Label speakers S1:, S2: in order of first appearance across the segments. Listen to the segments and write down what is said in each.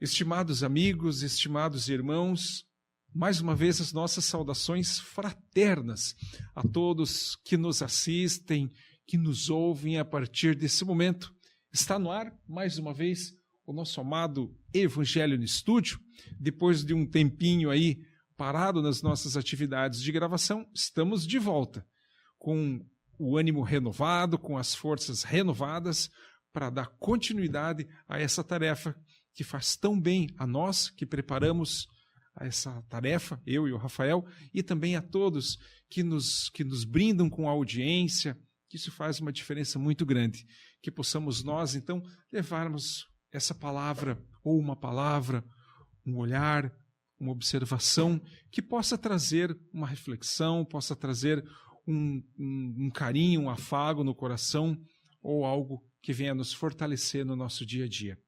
S1: Estimados amigos, estimados irmãos, mais uma vez as nossas saudações fraternas a todos que nos assistem, que nos ouvem a partir desse momento. Está no ar, mais uma vez, o nosso amado Evangelho no Estúdio. Depois de um tempinho aí parado nas nossas atividades de gravação, estamos de volta com o ânimo renovado, com as forças renovadas, para dar continuidade a essa tarefa que faz tão bem a nós que preparamos essa tarefa, eu e o Rafael, e também a todos que nos brindam com audiência, que isso faz uma diferença muito grande. Que possamos nós, então, levarmos essa palavra, ou uma palavra, um olhar, uma observação, que possa trazer uma reflexão, possa trazer um carinho, um afago no coração, ou algo que venha nos fortalecer no nosso dia a dia.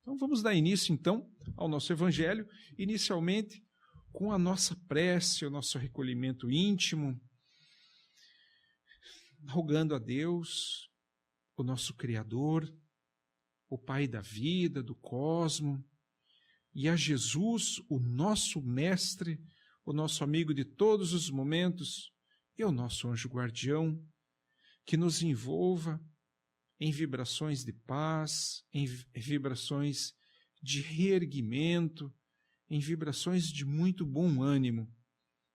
S1: Então vamos dar início, então, ao nosso Evangelho, inicialmente com a nossa prece, o nosso recolhimento íntimo, rogando a Deus, o nosso Criador, o Pai da vida, do cosmo, e a Jesus, o nosso Mestre, o nosso amigo de todos os momentos, e o nosso anjo guardião, que nos envolva em vibrações de paz, em vibrações de reerguimento, em vibrações de muito bom ânimo,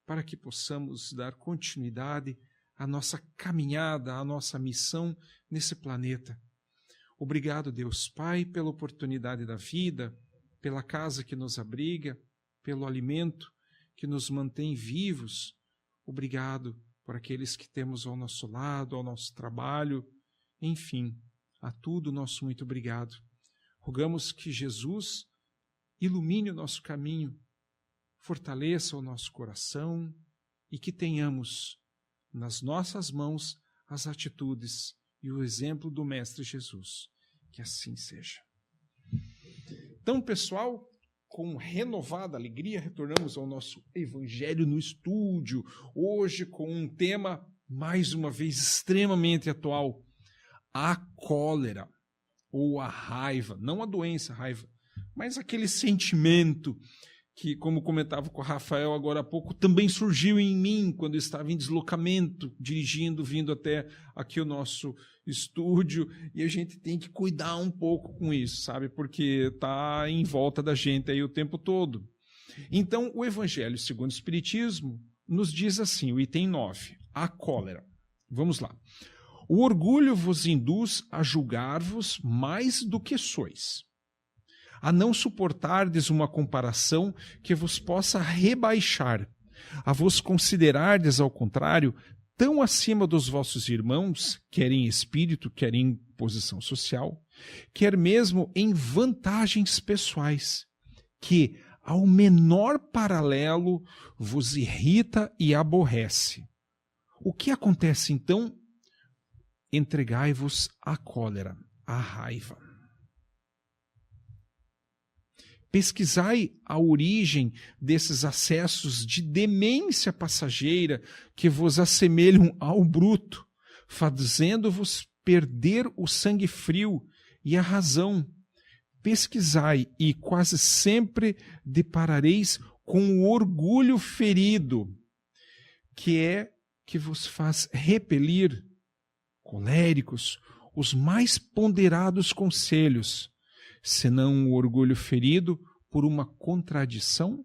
S1: para que possamos dar continuidade à nossa caminhada, à nossa missão nesse planeta. Obrigado, Deus Pai, pela oportunidade da vida, pela casa que nos abriga, pelo alimento que nos mantém vivos. Obrigado por aqueles que temos ao nosso lado, ao nosso trabalho. Enfim, a tudo nosso muito obrigado. Rogamos que Jesus ilumine o nosso caminho, fortaleça o nosso coração e que tenhamos nas nossas mãos as atitudes e o exemplo do Mestre Jesus. Que assim seja. Então, pessoal, com renovada alegria, retornamos ao nosso Evangelho no Estúdio, hoje com um tema, mais uma vez, extremamente atual: a cólera, ou a raiva, não a doença, a raiva, mas aquele sentimento que, como comentava com o Rafael agora há pouco, também surgiu em mim quando eu estava em deslocamento, dirigindo, vindo até aqui o nosso estúdio, e a gente tem que cuidar um pouco com isso, sabe, porque está em volta da gente aí o tempo todo. Então, o Evangelho segundo o Espiritismo nos diz assim, o item 9, a cólera. Vamos lá. O orgulho vos induz a julgar-vos mais do que sois, a não suportardes uma comparação que vos possa rebaixar, a vos considerardes, ao contrário, tão acima dos vossos irmãos, quer em espírito, quer em posição social, quer mesmo em vantagens pessoais, que, ao menor paralelo, vos irrita e aborrece. O que acontece, então? Entregai-vos à cólera, à raiva. Pesquisai a origem desses acessos de demência passageira que vos assemelham ao bruto, fazendo-vos perder o sangue frio e a razão. Pesquisai e quase sempre deparareis com o orgulho ferido, que vos faz repelir, coléricos, os mais ponderados conselhos, senão o orgulho ferido por uma contradição?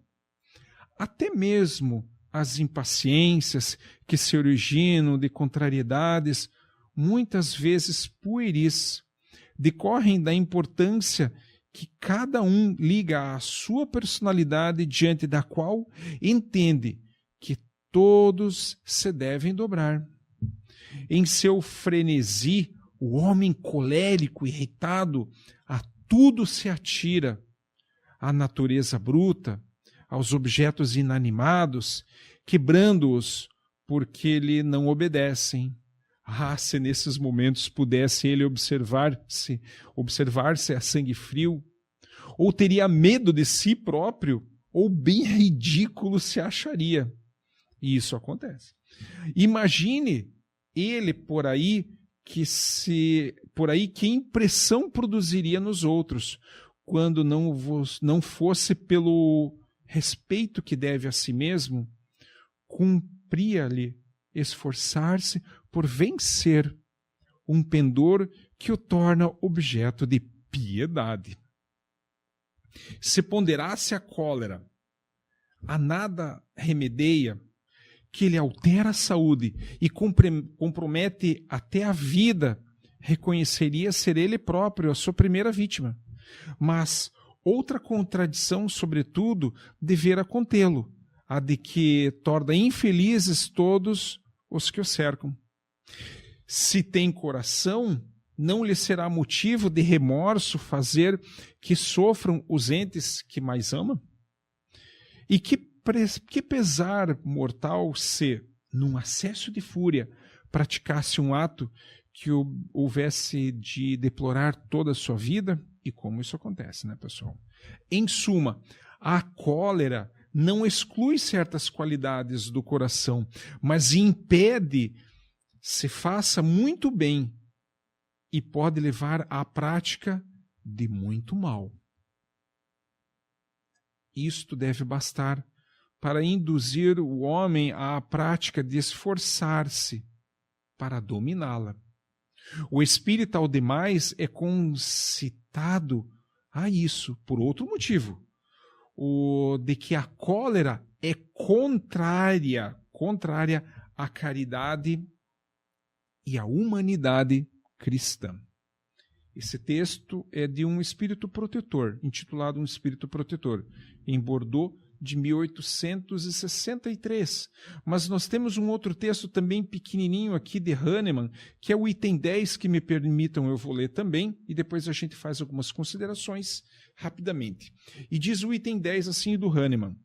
S1: Até mesmo as impaciências que se originam de contrariedades, muitas vezes pueris, decorrem da importância que cada um liga à sua personalidade, diante da qual entende que todos se devem dobrar. Em seu frenesi, o homem colérico, irritado, a tudo se atira, à natureza bruta, aos objetos inanimados, quebrando-os porque lhe não obedecem. Ah, se nesses momentos pudesse ele observar-se a sangue frio, ou teria medo de si próprio, ou bem ridículo se acharia. E isso acontece. Imagine ele por aí que impressão produziria nos outros, quando não fosse pelo respeito que deve a si mesmo, cumpria-lhe esforçar-se por vencer um pendor que o torna objeto de piedade. Se ponderasse a cólera, a nada remedeia, que ele altera a saúde e compromete até a vida, reconheceria ser ele próprio a sua primeira vítima. Mas outra contradição, sobretudo, devera contê-lo, a de que torna infelizes todos os que o cercam. Se tem coração, não lhe será motivo de remorso fazer que sofram os entes que mais ama? E que pesar mortal se, num acesso de fúria, praticasse um ato que houvesse de deplorar toda a sua vida? E como isso acontece, né, pessoal? Em suma, a cólera não exclui certas qualidades do coração, mas impede se faça muito bem e pode levar à prática de muito mal. Isto deve bastar para induzir o homem à prática de esforçar-se para dominá-la. O espírito, ao demais, é concitado a isso por outro motivo, o de que a cólera é contrária à caridade e à humanidade cristã. Esse texto é de um espírito protetor, intitulado Um Espírito Protetor, em Bordeaux, de 1863. Mas nós temos um outro texto também pequenininho aqui de Hahnemann, que é o item 10, que me permitam, eu vou ler também, e depois a gente faz algumas considerações rapidamente. E diz o item 10 assim do Hahnemann: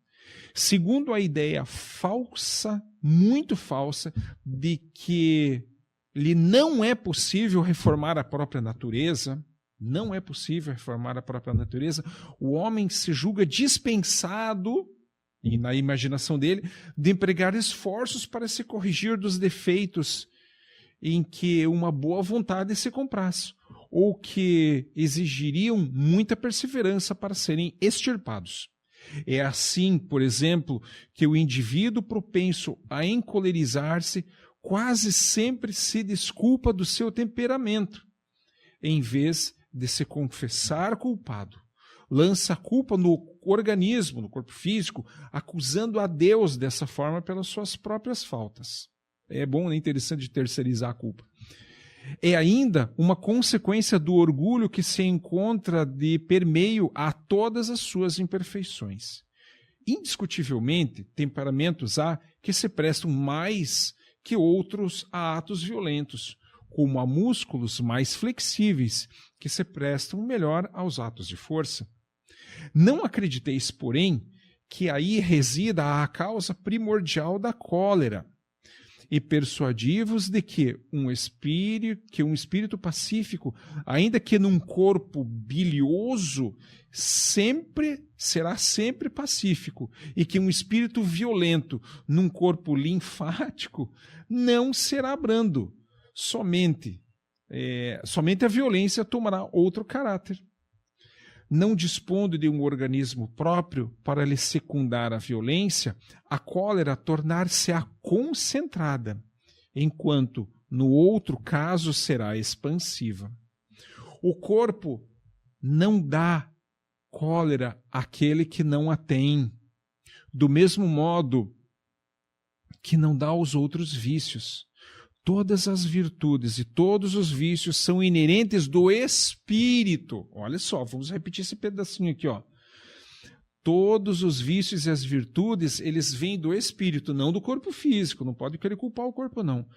S1: segundo a ideia falsa, muito falsa, de que lhe não é possível reformar a própria natureza, o homem se julga dispensado, e na imaginação dele, de empregar esforços para se corrigir dos defeitos em que uma boa vontade se comprasse, ou que exigiriam muita perseverança para serem extirpados. É assim, por exemplo, que o indivíduo propenso a encolerizar-se quase sempre se desculpa do seu temperamento, em vez de se confessar culpado. Lança a culpa no organismo, no corpo físico, acusando a Deus dessa forma pelas suas próprias faltas. É bom, é interessante terceirizar a culpa. É ainda uma consequência do orgulho que se encontra de permeio a todas as suas imperfeições. Indiscutivelmente, temperamentos há que se prestam mais que outros a atos violentos, como há músculos mais flexíveis que se prestam melhor aos atos de força. Não acrediteis, porém, que aí resida a causa primordial da cólera, e persuadi-vos de que um espírito pacífico, ainda que num corpo bilioso, será sempre pacífico, e que um espírito violento num corpo linfático não será brando. Somente a violência tomará outro caráter. Não dispondo de um organismo próprio para lhe secundar a violência, a cólera tornar-se-á concentrada, enquanto, no outro caso, será expansiva. O corpo não dá cólera àquele que não a tem, do mesmo modo que não dá aos outros vícios. Todas as virtudes e todos os vícios são inerentes do espírito. Olha só, vamos repetir esse pedacinho aqui, ó. Todos os vícios e as virtudes, eles vêm do espírito, não do corpo físico. Não pode querer culpar o corpo, não.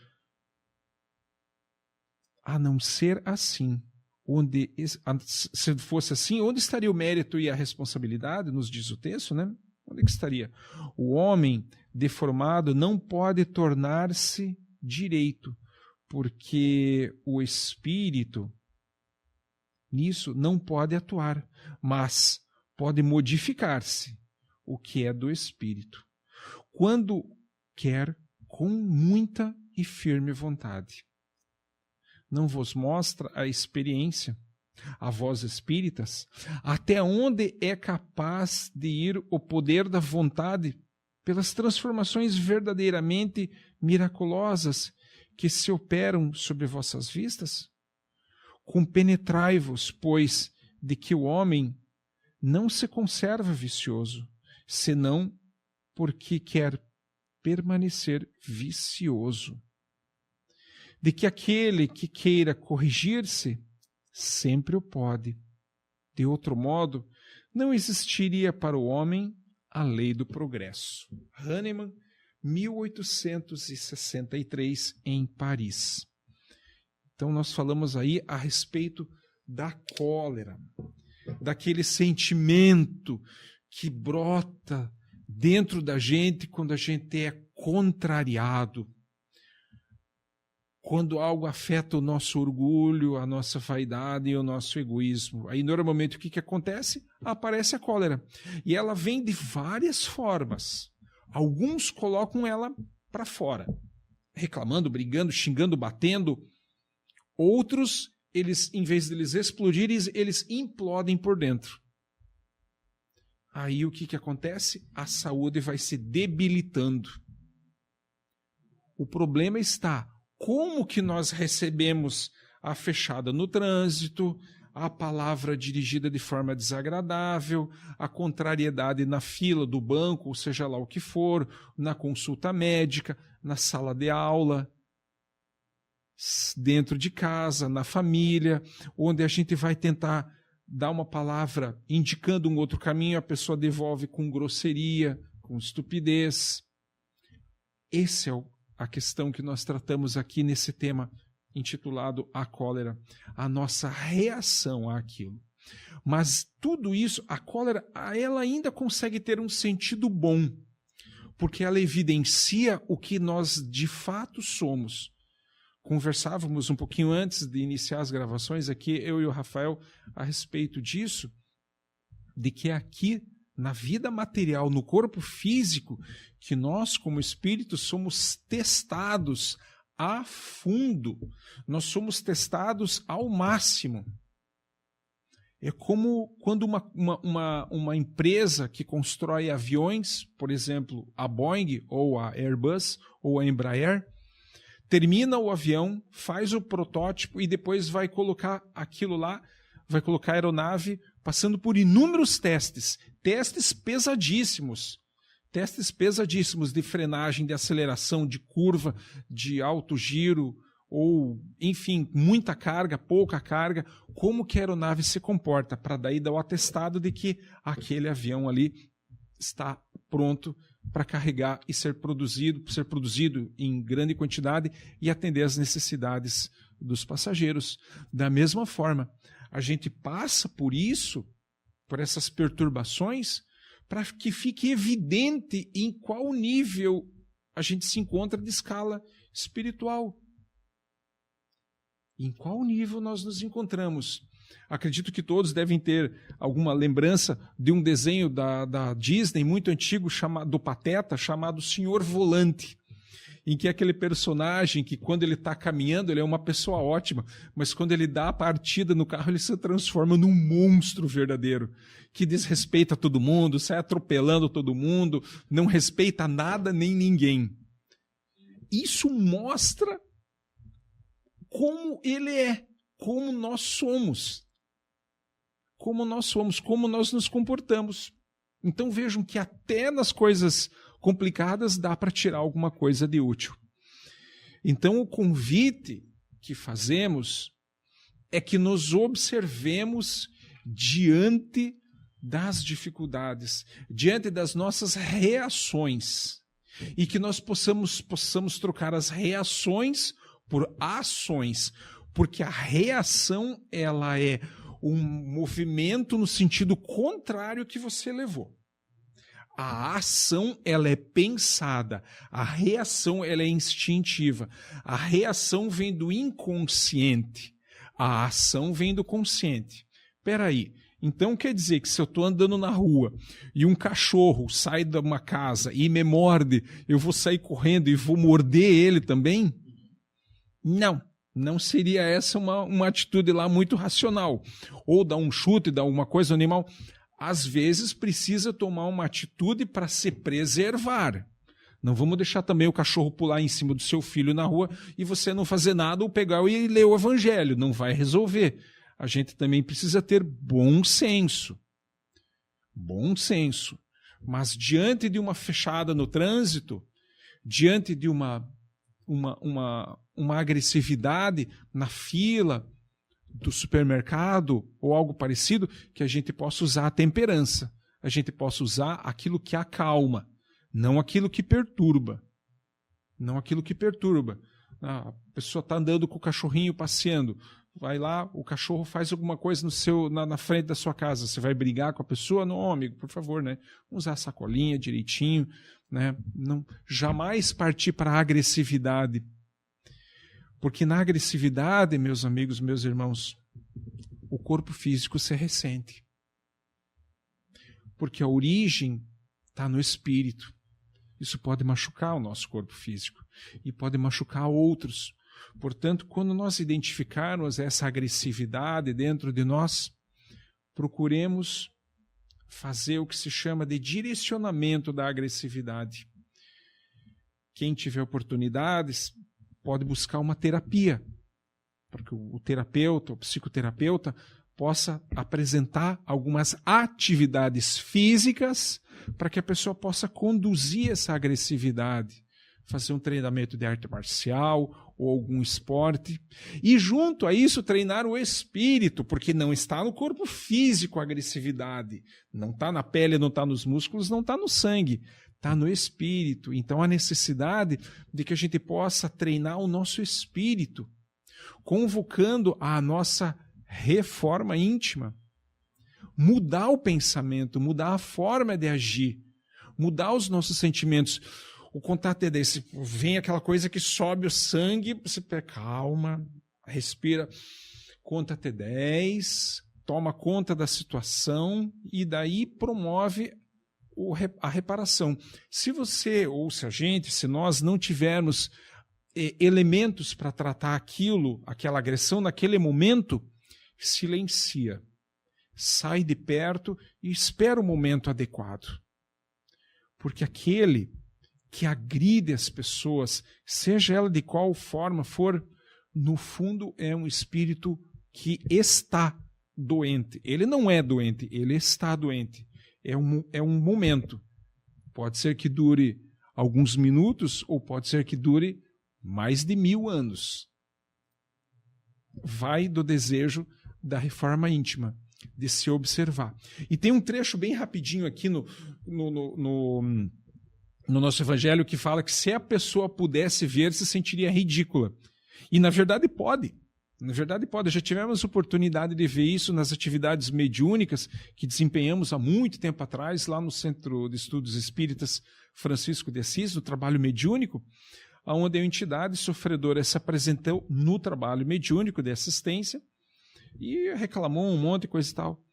S1: A não ser assim. Se fosse assim, onde estaria o mérito e a responsabilidade? Nos diz o texto, né? Onde que estaria? O homem deformado não pode tornar-se direito, porque o espírito nisso não pode atuar, mas pode modificar-se, o que é do espírito, quando quer, com muita e firme vontade. Não vos mostra a experiência a vós espíritas, até onde é capaz de ir o poder da vontade pelas transformações verdadeiramente miraculosas que se operam sobre vossas vistas? Compenetrai-vos, pois, de que o homem não se conserva vicioso, senão porque quer permanecer vicioso. De que aquele que queira corrigir-se sempre o pode. De outro modo, não existiria para o homem a lei do progresso. Hahnemann, 1863, em Paris. Então, nós falamos aí a respeito da cólera, daquele sentimento que brota dentro da gente quando a gente é contrariado, quando algo afeta o nosso orgulho, a nossa vaidade e o nosso egoísmo. Aí, normalmente, o que acontece? Aparece a cólera. E ela vem de várias formas. Alguns colocam ela para fora, reclamando, brigando, xingando, batendo. Outros, em vez de eles explodirem, eles implodem por dentro. Aí o que acontece? A saúde vai se debilitando. O problema está como que nós recebemos a fechada no trânsito, a palavra dirigida de forma desagradável, a contrariedade na fila do banco, ou seja lá o que for, na consulta médica, na sala de aula, dentro de casa, na família, onde a gente vai tentar dar uma palavra indicando um outro caminho, a pessoa devolve com grosseria, com estupidez. Essa é a questão que nós tratamos aqui nesse tema intitulado A Cólera, a nossa reação àquilo. Mas tudo isso, a cólera, ela ainda consegue ter um sentido bom, porque ela evidencia o que nós de fato somos. Conversávamos um pouquinho antes de iniciar as gravações aqui, eu e o Rafael, a respeito disso, de que aqui, na vida material, no corpo físico, que nós, como espíritos, somos testados a fundo, nós somos testados ao máximo. É como quando uma empresa que constrói aviões, por exemplo, a Boeing, ou a Airbus, ou a Embraer, termina o avião, faz o protótipo e depois vai colocar aquilo lá, vai colocar a aeronave passando por inúmeros testes pesadíssimos de frenagem, de aceleração, de curva, de alto giro, ou, enfim, muita carga, pouca carga, como que a aeronave se comporta, para daí dar o atestado de que aquele avião ali está pronto para carregar e ser produzido em grande quantidade e atender às necessidades dos passageiros. Da mesma forma, a gente passa por isso, por essas perturbações, para que fique evidente em qual nível a gente se encontra de escala espiritual. Em qual nível nós nos encontramos? Acredito que todos devem ter alguma lembrança de um desenho da Disney muito antigo do Pateta, chamado Senhor Volante, em que aquele personagem que quando ele está caminhando ele é uma pessoa ótima, mas quando ele dá a partida no carro ele se transforma num monstro verdadeiro, que desrespeita todo mundo, sai atropelando todo mundo, não respeita nada nem ninguém. Isso mostra como ele é, como nós somos, como nós nos comportamos. Então vejam que até nas coisas complicadas dá para tirar alguma coisa de útil. Então o convite que fazemos é que nos observemos diante das dificuldades, diante das nossas reações, e que nós possamos trocar as reações por ações, porque a reação ela é um movimento no sentido contrário que você levou. A ação ela é pensada, a reação ela é instintiva. A reação vem do inconsciente, a ação vem do consciente. Espera aí, então quer dizer que se eu estou andando na rua e um cachorro sai de uma casa e me morde, eu vou sair correndo e vou morder ele também? Não. Não seria essa uma atitude lá muito racional. Ou dar um chute, dar alguma coisa ao animal. Às vezes precisa tomar uma atitude para se preservar. Não vamos deixar também o cachorro pular em cima do seu filho na rua e você não fazer nada ou pegar e ler o evangelho. Não vai resolver. A gente também precisa ter bom senso. Bom senso. Mas diante de uma fechada no trânsito, diante de uma agressividade na fila do supermercado ou algo parecido, que a gente possa usar a temperança. A gente possa usar aquilo que acalma, não aquilo que perturba. Não aquilo que perturba. A pessoa está andando com o cachorrinho passeando. Vai lá, o cachorro faz alguma coisa na frente da sua casa. Você vai brigar com a pessoa? Não, amigo, por favor, né? Usar a sacolinha direitinho, né? Não, jamais partir para a agressividade. Porque na agressividade, meus amigos, meus irmãos, o corpo físico se ressente. Porque a origem está no espírito. Isso pode machucar o nosso corpo físico e pode machucar outros. Portanto, quando nós identificarmos essa agressividade dentro de nós, procuremos fazer o que se chama de direcionamento da agressividade. Quem tiver oportunidades pode buscar uma terapia, para que o terapeuta, o psicoterapeuta, possa apresentar algumas atividades físicas para que a pessoa possa conduzir essa agressividade. Fazer um treinamento de arte marcial ou algum esporte. E junto a isso treinar o espírito, porque não está no corpo físico a agressividade. Não está na pele, não está nos músculos, não está no sangue. Está no espírito. Então a necessidade de que a gente possa treinar o nosso espírito, convocando a nossa reforma íntima. Mudar o pensamento, mudar a forma de agir, mudar os nossos sentimentos. O contato é desse, vem aquela coisa que sobe o sangue, você calma, respira, conta até 10, toma conta da situação e daí promove a reparação. Se você, ou se nós não tivermos elementos para tratar aquela agressão naquele momento, silencia, sai de perto e espera o momento adequado. Porque aquele que agride as pessoas, seja ela de qual forma for, no fundo é um espírito que está doente. Ele não é doente, ele está doente. É um momento. Pode ser que dure alguns minutos ou pode ser que dure mais de 1000 anos. Vai do desejo da reforma íntima, de se observar. E tem um trecho bem rapidinho aqui no nosso evangelho que fala que se a pessoa pudesse ver, se sentiria ridícula. E na verdade pode. Na verdade pode. Já tivemos oportunidade de ver isso nas atividades mediúnicas que desempenhamos há muito tempo atrás, lá no Centro de Estudos Espíritas Francisco de Assis, no trabalho mediúnico, onde a entidade sofredora se apresentou no trabalho mediúnico de assistência e reclamou um monte de coisa e tal.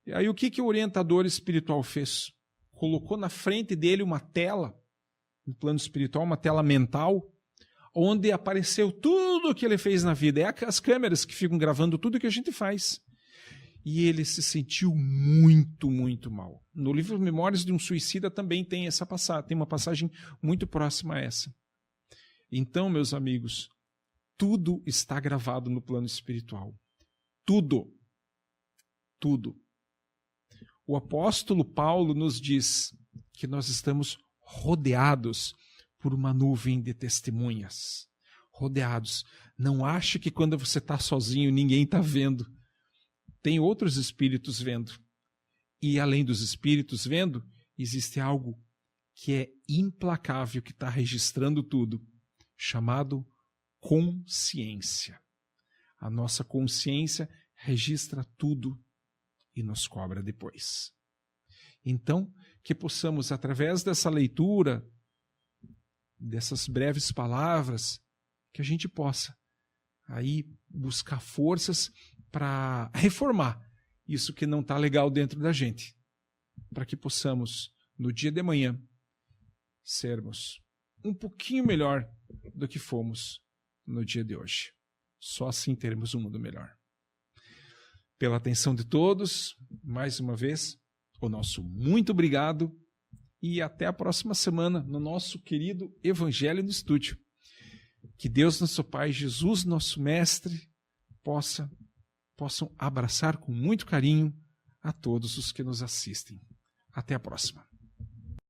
S1: E aí o que o orientador espiritual fez? Colocou na frente dele uma tela, no plano espiritual, uma tela mental, onde apareceu tudo o que ele fez na vida. É as câmeras que ficam gravando tudo que a gente faz. E ele se sentiu muito, muito mal. No livro Memórias de um Suicida também tem tem uma passagem muito próxima a essa. Então, meus amigos, tudo está gravado no plano espiritual. Tudo. Tudo. O apóstolo Paulo nos diz que nós estamos rodeados por uma nuvem de testemunhas. Rodeados. Não ache que quando você está sozinho ninguém está vendo. Tem outros espíritos vendo. E além dos espíritos vendo, existe algo que é implacável, que está registrando tudo, chamado consciência. A nossa consciência registra tudo e nos cobra depois. Então, que possamos, através dessa leitura, dessas breves palavras, que a gente possa aí buscar forças para reformar isso que não está legal dentro da gente, para que possamos, no dia de amanhã, sermos um pouquinho melhor do que fomos no dia de hoje. Só assim teremos um mundo melhor. Pela atenção de todos, mais uma vez, o nosso muito obrigado e até a próxima semana no nosso querido Evangelho no Estúdio. Que Deus, nosso Pai, Jesus, nosso Mestre, possam abraçar com muito carinho a todos os que nos assistem. Até a próxima.